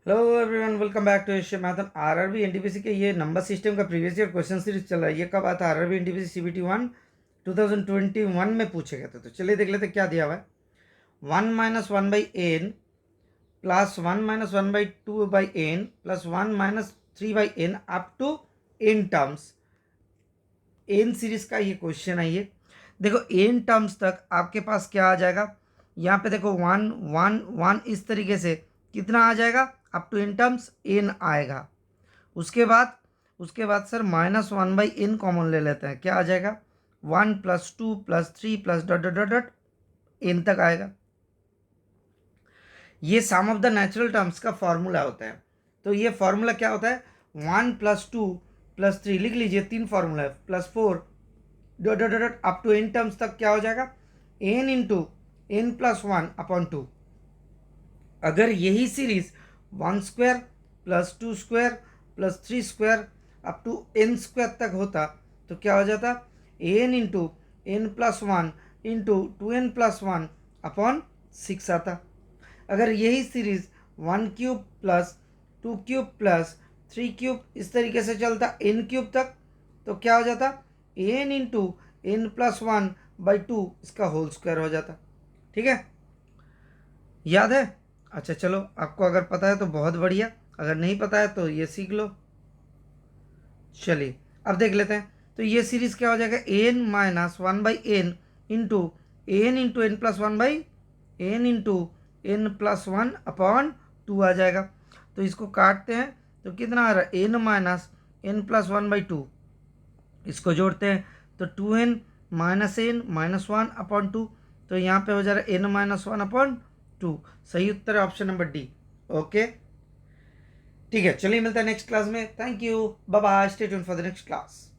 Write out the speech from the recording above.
Hello everyone, welcome back to Asia मैथन। RRB NTPC के ये नंबर सिस्टम का प्रीवियस ईयर क्वेश्चन सीरीज चल रहा है। ये कब आता है? आरआरबी एनटीपीसी सीबीटी 1 2021 में पूछे गए थे। तो चलिए देख लेते क्या दिया हुआ है। 1 - 1/n plus 1 - 1/2/n plus 1 - 3/n up to n terms. N series का ये क्वेश्चन है। ये देखो एन टर्म्स तक आपके पास क्या आ जाएगा। यहाँ पे देखो 1 1 1 इस तरीके से कितना आ जाएगा, up to n terms n आएगा। उसके बाद सर -1/n कॉमन ले लेते हैं। क्या आ जाएगा? 1 + 2 + 3 + dot dot dot dot n तक आएगा। ये sum of the natural terms का फॉर्मूला होता है। तो ये फॉर्मूला क्या होता है? 1 + 2 + 3 लिख लीजिए, 3 फॉर्मूला है, +4 dot dot dot up to n terms तक क्या हो जाएगा? n into n + 1/2। अगर यही सीरीज 1² + 2² + 3² अप टू n² तक होता तो क्या हो जाता? n into n + 1 into 2n + 1/6 आता। अगर यही सीरीज 1³ + 2³ + 3³ इस तरीके से चलता n³ तक तो क्या हो जाता? n इंटू n + 1/2 इसका होल स्क्वायर हो जाता। ठीक है, याद है? अच्छा चलो, आपको अगर पता है तो बहुत बढ़िया, अगर नहीं पता है तो ये सीख लो। चलिए अब देख लेते हैं। तो ये सीरीज क्या हो जाएगा? n - 1/n into n + 1/n into n + 1/2 आ जाएगा। तो इसको काटते हैं तो कितना आ रहा है? n - n + 1/2। इसको जोड़ते हैं तो 2n - n - 1/2। तो यहाँ पे हो जा रहा है n - 1/2। सही उत्तर है ऑप्शन नंबर डी। ओके, ठीक है, चलिए मिलता है नेक्स्ट क्लास में। Thank you, bye bye, stay tuned for the next class.